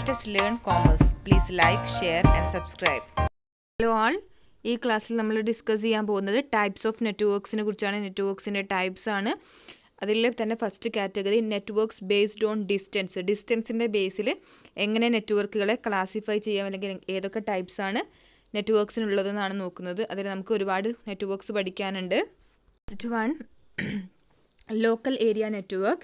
Let us learn commerce. Please like, share and subscribe. Hello all. ഈ ക്ലാസ്സിൽ നമ്മൾ discuss ചെയ്യാൻ പോകുന്നത് ടൈപ്സ് ഓഫ് നെറ്റ്വർക്ക്സിനെ കുറിച്ചാണ്. നെറ്റ്വർക്ക്സിൻ്റെ ടൈപ്സ് ആണ്. അതിൽ തന്നെ first category networks based on distance. ഡിസ്റ്റൻസിൻ്റെ ബേസിൽ എങ്ങനെ നെറ്റ്വർക്കുകളെ ക്ലാസിഫൈ ചെയ്യാം, അല്ലെങ്കിൽ ഏതൊക്കെ ടൈപ്സ് ആണ് നെറ്റ്വർക്ക്സിനുള്ളതെന്നാണ് നോക്കുന്നത്. അതിൽ നമുക്ക് ഒരുപാട് നെറ്റ്വർക്ക്സ് പഠിക്കാനുണ്ട്. First one, local area network.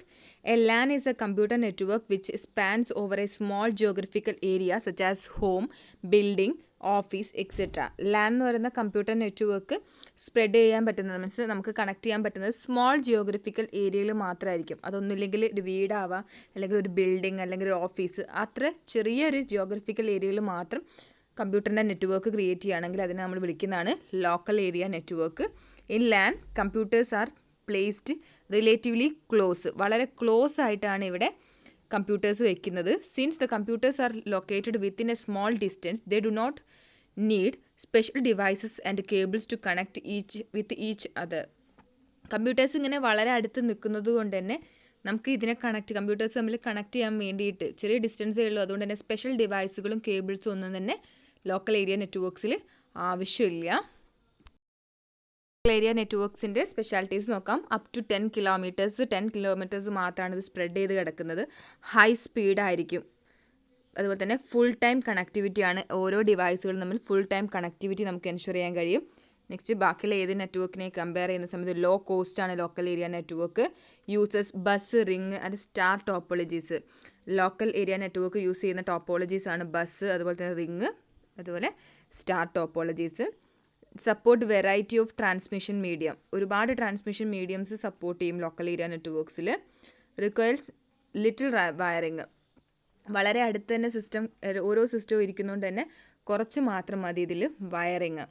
A LAN is a computer network which spans over a small geographical area such as home, building, office etcetera. LAN എന്ന് പറയുന്ന കമ്പ്യൂട്ടർ നെറ്റ്വർക്ക് സ്പ്രെഡ് ചെയ്യാൻ പറ്റുന്നത്, മീൻസ് നമുക്ക് കണക്ട് ചെയ്യാൻ പറ്റുന്നത് small geographical ഏരിയയിൽ മാത്രമായിരിക്കും. അതൊന്നുമില്ലെങ്കിൽ ഒരു വീടാവാം, അല്ലെങ്കിൽ ഒരു ബിൽഡിംഗ്, അല്ലെങ്കിൽ ഒരു ഓഫീസ്, അത്ര ചെറിയൊരു ജിയോഗ്രഫിക്കൽ ഏരിയയിൽ മാത്രം കമ്പ്യൂട്ടറിൻ്റെ നെറ്റ്വർക്ക് ക്രിയേറ്റ് ചെയ്യുകയാണെങ്കിൽ അതിനെ നമ്മൾ വിളിക്കുന്നതാണ് local area network. In LAN computers are placed relatively close. വളരെ ക്ലോസ് ആയിട്ടാണ് ഇവിടെ കമ്പ്യൂട്ടേഴ്സ് വയ്ക്കുന്നത്. Since the computers are located within a small distance they do not need special devices and cables to connect each other. Computers ഇങ്ങനെ വളരെ അടുത്ത് നിൽക്കുന്നത് കൊണ്ട് തന്നെ നമുക്ക് ഇതിനെ കമ്പ്യൂട്ടേഴ്സ് തമ്മിൽ കണക്ട് ചെയ്യാൻ വേണ്ടിയിട്ട് ചെറിയ ഡിസ്റ്റൻസേ ഉള്ളൂ. അതുകൊണ്ട് തന്നെ സ്പെഷ്യൽ ഡിവൈസുകളും കേബിൾസും ഒന്നും തന്നെ ലോക്കൽ ഏരിയ നെറ്റ്വർക്ക്സിൽ ആവശ്യമില്ല. ഏരിയ നെറ്റ്വർക്ക്സിൻ്റെ സ്പെഷ്യാലിറ്റീസ് നോക്കാം. അപ് ടു 10 കിലോമീറ്റേഴ്സ് മാത്രമാണ് ഇത് സ്പ്രെഡ് ചെയ്ത് കിടക്കുന്നത്. ഹൈ സ്പീഡായിരിക്കും. അതുപോലെ തന്നെ ഫുൾ ടൈം കണക്ടിവിറ്റിയാണ്. ഓരോ ഡിവൈസുകളും തമ്മിൽ ഫുൾ ടൈം കണക്ടിവിറ്റി നമുക്ക് എൻഷുർ ചെയ്യാൻ കഴിയും. നെക്സ്റ്റ്, ബാക്കിയുള്ള ഏത് നെറ്റ്വർക്കിനെ കമ്പയർ ചെയ്യുന്ന സമയത്ത് ലോ കോസ്റ്റ് ആണ് local area network. Uses bus, ring and star topologies. Local area network use ചെയ്യുന്ന ടോപ്പോളജീസ് ആണ് ബസ്, അതുപോലെ തന്നെ റിംഗ്, അതുപോലെ star topologies. Support variety of transmission medium. ഒരുപാട് ട്രാൻസ്മിഷൻ മീഡിയംസ് സപ്പോർട്ട് ചെയ്യും ലോക്കൽ ഏരിയ നെറ്റ്വർക്ക്സിൽ. Requires little wiring. വളരെ അടുത്ത് തന്നെ ഓരോ സിസ്റ്റവും ഇരിക്കുന്നതുകൊണ്ട് തന്നെ കുറച്ച് മാത്രം മതി ഇതിൽ വയറിങ്.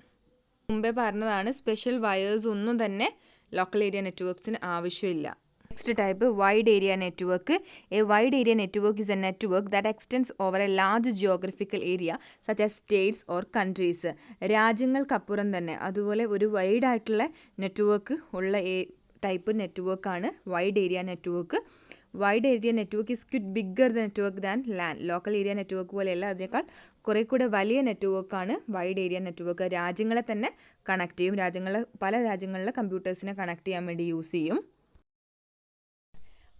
മുമ്പേ പറഞ്ഞതാണ്, സ്പെഷ്യൽ വയേഴ്സ് ഒന്നും തന്നെ ലോക്കൽ ഏരിയ നെറ്റ്വർക്ക്സിന് ആവശ്യമില്ല. Next type, wide area network. A wide area network is a network that extends over a large geographical area such as states or countries. രാജ്യങ്ങൾക്കപ്പുറം തന്നെ അതുപോലെ ഒരു വൈഡ് ആയിട്ടുള്ള നെറ്റ്വർക്ക് ഉള്ള ടൈപ്പ് നെറ്റ്വർക്കാണ് wide area network. Wide area network is quite bigger network than LAN. Local area network പോലെയല്ല, അതിനേക്കാൾ കുറേ കൂടെ വലിയ നെറ്റ്വർക്കാണ് വൈഡ് ഏരിയ നെറ്റ്വർക്ക്. രാജ്യങ്ങളെ തന്നെ കണക്ട് ചെയ്യും. പല രാജ്യങ്ങളിലെ കമ്പ്യൂട്ടേഴ്സിനെ കണക്ട് ചെയ്യാൻ വേണ്ടി യൂസ് ചെയ്യും.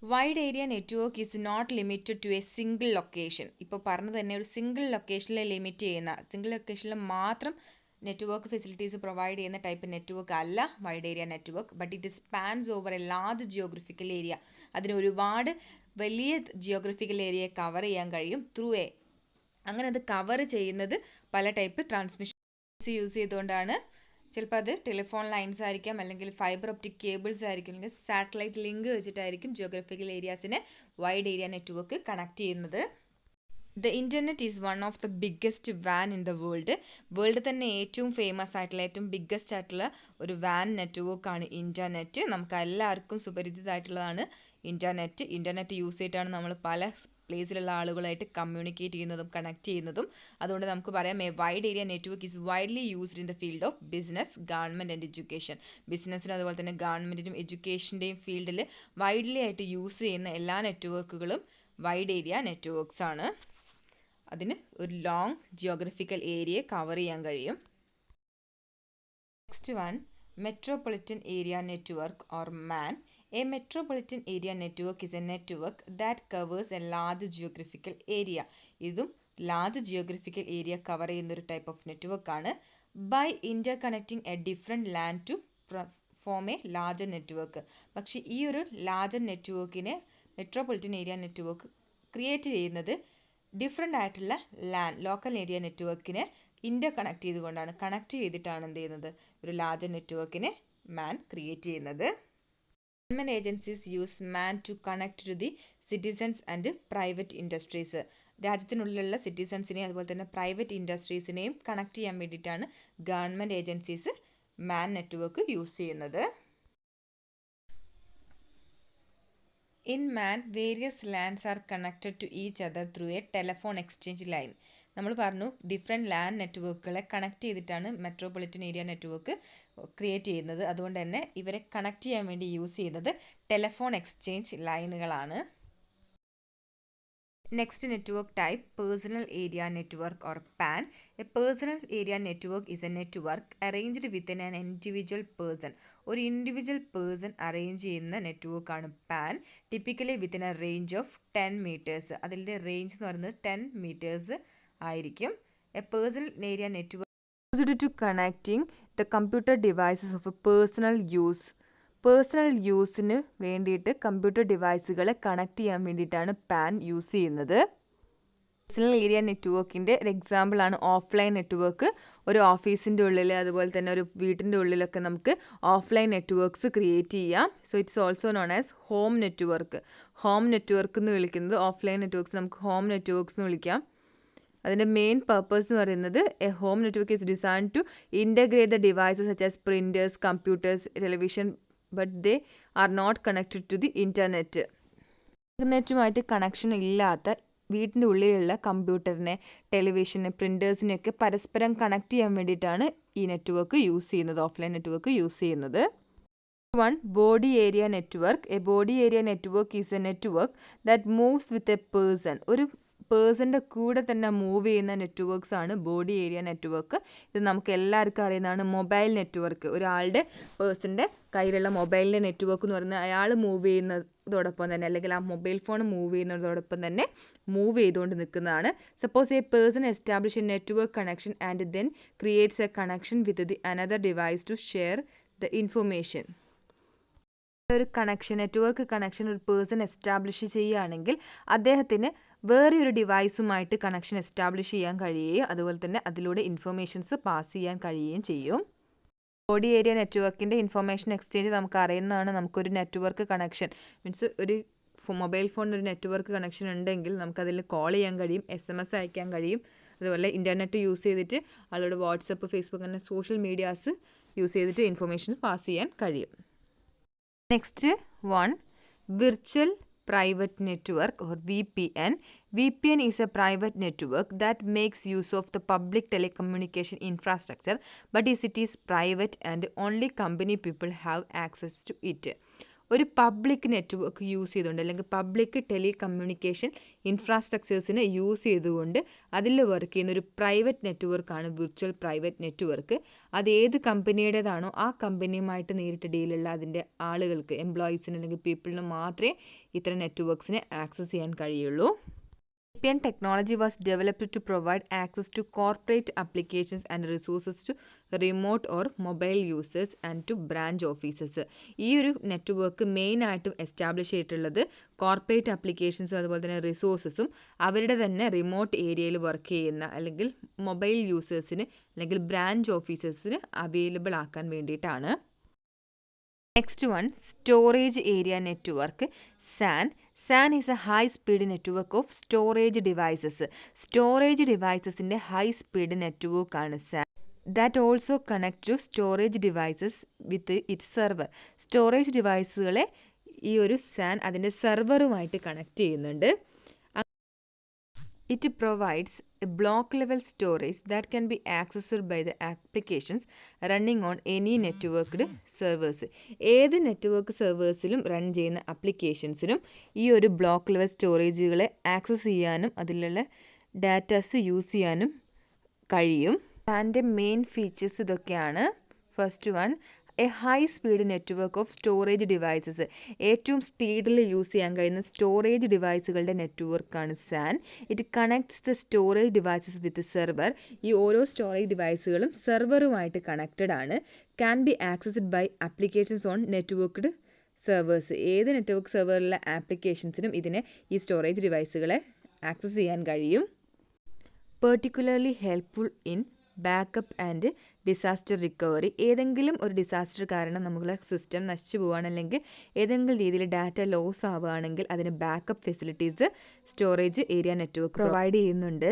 Wide area network is not limited to a single location. ഇപ്പോൾ പറഞ്ഞു തന്നെ ഒരു സിംഗിൾ ലൊക്കേഷനിൽ ലിമിറ്റ് ചെയ്യുന്ന, സിംഗിൾ ലൊക്കേഷനിൽ മാത്രം നെറ്റ്വർക്ക് ഫെസിലിറ്റീസ് പ്രൊവൈഡ് ചെയ്യുന്ന ടൈപ്പ് നെറ്റ്വർക്ക് അല്ല wide area network. But it spans over A large geographical area. അതിന് ഒരുപാട് വലിയ ജിയോഗ്രഫിക്കൽ ഏരിയയെ കവർ ചെയ്യാൻ കഴിയും അങ്ങനെ അത് കവർ ചെയ്യുന്നത് പല ടൈപ്പ് ട്രാൻസ്മിഷൻ യൂസ് ചെയ്തുകൊണ്ടാണ്. ചിലപ്പോൾ അത് ടെലിഫോൺ ലൈൻസ് ആയിരിക്കാം, അല്ലെങ്കിൽ ഫൈബർ ഒപ്റ്റിക് കേബിൾസ് ആയിരിക്കും, അല്ലെങ്കിൽ സാറ്റലൈറ്റ് ലിങ്ക് വെച്ചിട്ടായിരിക്കും ജിയോഗ്രഫിക്കൽ ഏരിയാസിനെ വൈഡ് ഏരിയ നെറ്റ്വർക്ക് കണക്ട് ചെയ്യുന്നത്. The internet is one of the biggest വാൻ ഇൻ ദ വേൾഡ് തന്നെ ഏറ്റവും ഫേമസ് ആയിട്ടുള്ള, ഏറ്റവും ബിഗ്ഗസ്റ്റ് ആയിട്ടുള്ള ഒരു വാൻ നെറ്റ്വർക്കാണ് ഇൻ്റർനെറ്റ്. നമുക്ക് എല്ലാവർക്കും സുപരിചിതമായിട്ടുള്ളതാണ് ഇൻ്റർനെറ്റ് യൂസ് ചെയ്തിട്ടാണ് നമ്മൾ പല പ്ലേസിലുള്ള ആളുകളായിട്ട് കമ്മ്യൂണിക്കേറ്റ് ചെയ്യുന്നതും കണക്ട് ചെയ്യുന്നതും. അതുകൊണ്ട് നമുക്ക് പറയാം, a wide area network is widely used in the field of business, government and education. ബിസിനസ്സിനും അതുപോലെ തന്നെ ഗവൺമെൻറ്റിനും എഡ്യൂക്കേഷൻ്റെയും ഫീൽഡിൽ വൈഡ്ലി ആയിട്ട് യൂസ് ചെയ്യുന്ന എല്ലാ നെറ്റ്വർക്കുകളും വൈഡ് ഏരിയ നെറ്റ്വർക്ക്സ് ആണ്. അതിന് ഒരു ലോങ് ജിയോഗ്രഫിക്കൽ ഏരിയയെ കവർ ചെയ്യാൻ കഴിയും. Next one, metropolitan area network or man. A metropolitan area network is a network that covers a large geographical area. ഇതും ലാർജ് ജിയോഗ്രഫിക്കൽ ഏരിയ കവർ ചെയ്യുന്ന ഒരു ടൈപ്പ് ഓഫ് നെറ്റ്വർക്കാണ്. By interconnecting a different LAN to form a larger network. പക്ഷേ ഈ ഒരു larger നെറ്റ്വർക്കിനെ metropolitan area network create ചെയ്യുന്നത് different ആയിട്ടുള്ള ലോക്കൽ ഏരിയ നെറ്റ്വർക്കിനെ കണക്ട് ചെയ്തിട്ടാണ് എന്ത് ചെയ്യുന്നത്, ഒരു ലാർജർ നെറ്റ്വർക്കിനെ മാൻ ക്രിയേറ്റ് ചെയ്യുന്നത്. Government agencies use MAN to connect to the citizens and private industries. രാജ്യത്തിനുള്ളിലുള്ള സിറ്റിസൺസിനെയും അതുപോലെ തന്നെ പ്രൈവറ്റ് ഇൻഡസ്ട്രീസിനെയും കണക്ട് ചെയ്യാൻ വേണ്ടിയിട്ടാണ് government agencies MAN network use ചെയ്യുന്നത്. In MAN various LANs are connected to each other through a telephone exchange line. നമ്മൾ പറഞ്ഞു, ഡിഫറെൻറ്റ് ലാൻഡ് നെറ്റ്വർക്കുകളെ കണക്ട് ചെയ്തിട്ടാണ് മെട്രോപൊളിറ്റൻ ഏരിയ നെറ്റ്വർക്ക് ക്രിയേറ്റ് ചെയ്യുന്നത്. അതുകൊണ്ട് തന്നെ ഇവരെ കണക്ട് ചെയ്യാൻ വേണ്ടി യൂസ് ചെയ്യുന്നത് ടെലിഫോൺ എക്സ്ചേഞ്ച് ലൈനുകളാണ്. Next network type, personal area network or PAN. A personal area network is a network arranged within an individual person. ഒരു ഇൻഡിവിജ്വൽ പേഴ്സൺ അറേഞ്ച് ചെയ്യുന്ന നെറ്റ്വർക്കാണ് PAN. Typically within a range of 10 metres. അതിൻ്റെ range എന്ന് പറയുന്നത് 10 metres ആയിരിക്കും. A personal area network used to connecting the computer devices of a personal use. പേഴ്സണൽ യൂസിന് വേണ്ടിയിട്ട് കമ്പ്യൂട്ടർ ഡിവൈസുകളെ കണക്ട് ചെയ്യാൻ വേണ്ടിയിട്ടാണ് പാൻ യൂസ് ചെയ്യുന്നത്. പേഴ്സണൽ ഏരിയ നെറ്റ്വർക്കിൻ്റെ ഒരു എക്സാമ്പിളാണ് ഓഫ്ലൈൻ നെറ്റ്വർക്ക്. ഒരു ഓഫീസിൻ്റെ ഉള്ളിൽ അതുപോലെ തന്നെ ഒരു വീട്ടിൻ്റെ ഉള്ളിലൊക്കെ നമുക്ക് ഓഫ്ലൈൻ നെറ്റ്വർക്ക്സ് ക്രിയേറ്റ് ചെയ്യാം. So it's also known as home network. Home network എന്ന് വിളിക്കുന്നത് ഓഫ്ലൈൻ നെറ്റ്വർക്ക്സ് നമുക്ക് ഹോം നെറ്റ്വർക്ക്സ് എന്ന് വിളിക്കാം. അതിൻ്റെ മെയിൻ പർപ്പസ് എന്ന് പറയുന്നത് a home network is design to integrate the devices such as printers, computers, television, but they are not connected to the internet. ഇൻ്റർനെറ്റുമായിട്ട് connection ഇല്ലാത്ത വീട്ടിൻ്റെ ഉള്ളിലുള്ള കമ്പ്യൂട്ടറിനെ, ടെലിവിഷനെ, പ്രിൻറ്റേഴ്സിനെയൊക്കെ പരസ്പരം കണക്ട് ചെയ്യാൻ വേണ്ടിയിട്ടാണ് ഈ നെറ്റ്വർക്ക് യൂസ് ചെയ്യുന്നത്, ഓഫ്ലൈൻ നെറ്റ്വർക്ക് യൂസ് ചെയ്യുന്നത്. One, body area network. A body area network is A network that moves with a person. ഒരു പേഴ്സൻ്റെ കൂടെ തന്നെ മൂവ് ചെയ്യുന്ന നെറ്റ്വർക്ക്സ് ആണ് ബോഡി ഏരിയ നെറ്റ്വർക്ക്. ഇത് നമുക്ക് എല്ലാവർക്കും അറിയുന്നതാണ് മൊബൈൽ നെറ്റ്വർക്ക്. ഒരാളുടെ പേഴ്സൻ്റെ കയ്യിലുള്ള മൊബൈലിൻ്റെ നെറ്റ്വർക്ക് എന്ന് പറയുന്നത് അയാൾ മൂവ് ചെയ്യുന്നതോടൊപ്പം തന്നെ, അല്ലെങ്കിൽ ആ മൊബൈൽ ഫോൺ മൂവ് ചെയ്യുന്നതോടൊപ്പം തന്നെ മൂവ് ചെയ്തുകൊണ്ട് നിൽക്കുന്നതാണ്. Suppose a person establish a network connection and then creates a connection with the another device to share the information. ഒരു കണക്ഷൻ, നെറ്റ്വർക്ക് കണക്ഷൻ ഒരു പേഴ്സൺ എസ്റ്റാബ്ലിഷ് ചെയ്യുകയാണെങ്കിൽ അദ്ദേഹത്തിന് വേറെ ഒരു ഡിവൈസുമായിട്ട് കണക്ഷൻ എസ്റ്റാബ്ലിഷ് ചെയ്യാൻ കഴിയുകയും അതുപോലെ തന്നെ അതിലൂടെ ഇൻഫർമേഷൻസ് പാസ് ചെയ്യാൻ കഴിയുകയും ചെയ്യും. ബോഡി ഏരിയ നെറ്റ്വർക്കിൻ്റെ ഇൻഫർമേഷൻ എക്സ്ചേഞ്ച് നമുക്ക് അറിയുന്നതാണ്. നമുക്കൊരു നെറ്റ്വർക്ക് കണക്ഷൻ മീൻസ് ഒരു മൊബൈൽ ഫോണിന് ഒരു നെറ്റ്വർക്ക് കണക്ഷൻ ഉണ്ടെങ്കിൽ നമുക്കതിൽ കോൾ ചെയ്യാൻ കഴിയും, SMS അയക്കാൻ കഴിയും, അതുപോലെ ഇൻ്റർനെറ്റ് യൂസ് ചെയ്തിട്ട് ആളുടെ വാട്സപ്പ്, ഫേസ്ബുക്ക് അങ്ങനെ സോഷ്യൽ മീഡിയാസ് യൂസ് ചെയ്തിട്ട് ഇൻഫർമേഷൻ പാസ് ചെയ്യാൻ കഴിയും. Next one, virtual private network or VPN. VPN is a private network that makes use of the public telecommunication infrastructure, but it is private and only company people have access to it. ഒരു public network use ചെയ്തുകൊണ്ട് അല്ലെങ്കിൽ public telecommunication ഇൻഫ്രാസ്ട്രക്ചേഴ്സിനെ use ചെയ്തുകൊണ്ട് അതിൽ work ചെയ്യുന്ന ഒരു private നെറ്റ്വർക്കാണ് virtual private network. അത് ഏത് കമ്പനിയുടേതാണോ ആ കമ്പനിയുമായിട്ട് നേരിട്ട് ഡീലുള്ള അതിൻ്റെ ആളുകൾക്ക്, എംപ്ലോയീസിന് അല്ലെങ്കിൽ പീപ്പിളിന് മാത്രമേ ഇത്തരം നെറ്റ്വർക്ക്സിനെ ആക്സസ് ചെയ്യാൻ കഴിയുള്ളൂ. VPN technology was developed to provide access to corporate applications and resources to remote or mobile users and to branch offices. ഈ ഒരു നെറ്റ്വർക്ക് മെയിനായിട്ടും എസ്റ്റാബ്ലിഷ് ചെയ്തിട്ടുള്ളത് കോർപ്പറേറ്റ് ആപ്ലിക്കേഷൻസും അതുപോലെ തന്നെ റിസോഴ്സസും അവരുടെ തന്നെ റിമോട്ട് ഏരിയയിൽ വർക്ക് ചെയ്യുന്ന അല്ലെങ്കിൽ മൊബൈൽ യൂസേഴ്സിന് അല്ലെങ്കിൽ ബ്രാഞ്ച് ഓഫീസേഴ്സിന് അവൈലബിൾ ആക്കാൻ വേണ്ടിയിട്ടാണ്. Next one, storage area network, SAN. SAN is a high-speed network of storage devices. Storage ഡിവൈസസിൻ്റെ ഹൈ സ്പീഡ് നെറ്റ്വർക്കാണ് SAN. That also connect to storage devices with its server. Storage ഡിവൈസുകളെ ഈ ഒരു SAN അതിൻ്റെ സെർവറുമായിട്ട് connect ചെയ്യുന്നുണ്ട്. It provides a block-level storage that can be accessed by the applications running on any networked servers. ഏത് network സെർവേഴ്സിലും run ചെയ്യുന്ന ആപ്ലിക്കേഷൻസിനും ഈ ഒരു ബ്ലോക്ക് ലെവൽ സ്റ്റോറേജുകളെ ആക്സസ് ചെയ്യാനും അതിലുള്ള ഡാറ്റാസ് യൂസ് ചെയ്യാനും കഴിയും. അതിൻ്റെ മെയിൻ ഫീച്ചേഴ്സ് ഇതൊക്കെയാണ്. First one, a high speed network of storage devices. ഏറ്റവും സ്പീഡിൽ യൂസ് ചെയ്യാൻ കഴിയുന്ന സ്റ്റോറേജ് ഡിവൈസുകളുടെ നെറ്റ്വർക്കാണ് SAN. It connects the storage devices with server. ഈ ഓരോ സ്റ്റോറേജ് ഡിവൈസുകളും സെർവറുമായിട്ട് കണക്റ്റഡ് ആണ്. Can be accessed by applications on networked servers. ഏത് നെറ്റ്വർക്ക് സെർവറിലെ ആപ്ലിക്കേഷൻസിനും ഇതിനെ ഈ സ്റ്റോറേജ് ഡിവൈസുകളെ ആക്സസ് ചെയ്യാൻ കഴിയും. Particularly helpful in backup and disaster recovery. ഏതെങ്കിലും ഒരു ഡിസാസ്റ്റർ കാരണം നമ്മുടെ സിസ്റ്റം നശിച്ചു പോവുകയാണെങ്കിൽ ഏതെങ്കിലും രീതിയിൽ ഡാറ്റ ലോസ് ആവുകയാണെങ്കിൽ അതിന് backup facilities storage area network provide ചെയ്യുന്നുണ്ട്.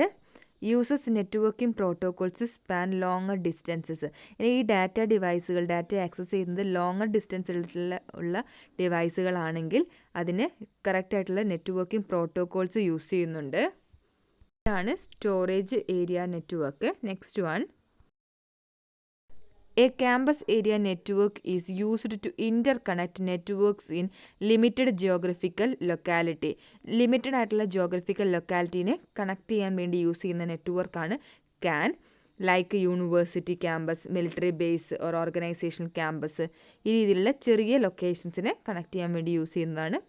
Uses networking protocols span longer distances. ഈ ഡാറ്റ ഡിവൈസുകൾ ഡാറ്റ ആക്സസ് ചെയ്യുന്നത് ലോങ്ങർ ഡിസ്റ്റൻസിലുള്ള ഉള്ള ഡിവൈസുകളാണെങ്കിൽ അതിന് കറക്റ്റായിട്ടുള്ള നെറ്റ്വർക്കിംഗ് പ്രോട്ടോകോൾസ് യൂസ് ചെയ്യുന്നുണ്ട്. ഇതാണ് storage area network. Next one, A campus area network is used to interconnect networks in limited geographical locality. Limited ആയിട്ടുള്ള ജോഗ്രഫിക്കൽ ലൊക്കാലിറ്റീനെ കണക്ട് ചെയ്യാൻ വേണ്ടി യൂസ് ചെയ്യുന്ന നെറ്റ്വർക്കാണ് CAN. Like university campus, military base or organisation campus, ഈ രീതിയിലുള്ള ചെറിയ ലൊക്കേഷൻസിനെ കണക്ട് ചെയ്യാൻ വേണ്ടി യൂസ് ചെയ്യുന്നതാണ്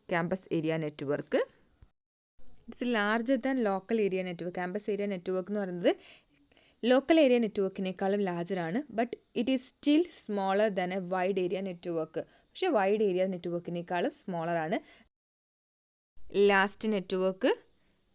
campus area network. It's larger than local area network. Campus area network എന്ന് പറയുന്നത് ലോക്കൽ ഏരിയ നെറ്റ്വർക്കിനേക്കാളും ലാർജറാണ്. But it is still smaller than a wide area network. പക്ഷേ വൈഡ് ഏരിയ നെറ്റ്വർക്കിനേക്കാളും സ്മോളറാണ്. Last network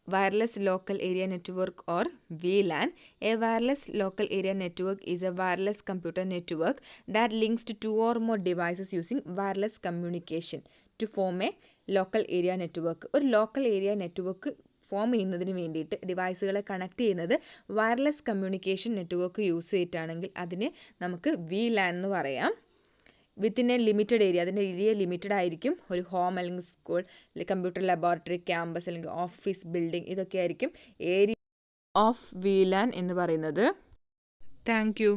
wireless local area network or WLAN. A wireless local area network is a wireless computer network that links to two or more devices using wireless communication to form a local area network. ഒരു local area network form ചെയ്യുന്നതിന് വേണ്ടിയിട്ട് ഡിവൈസുകളെ connect ചെയ്യുന്നത് wireless communication network use ചെയ്തിട്ടാണെങ്കിൽ അതിനെ നമുക്ക് WLAN എന്ന് പറയാം. Within A limited area, അതിൻ്റെ area limited ആയിരിക്കും. ഒരു ഹോം അല്ലെങ്കിൽ സ്കൂൾ, കമ്പ്യൂട്ടർ ലബോറട്ടറി, ക്യാമ്പസ് അല്ലെങ്കിൽ ഓഫീസ് ബിൽഡിംഗ്, ഇതൊക്കെ ആയിരിക്കും ഏരിയ ഓഫ് WLAN എന്ന് പറയുന്നത്. Thank you.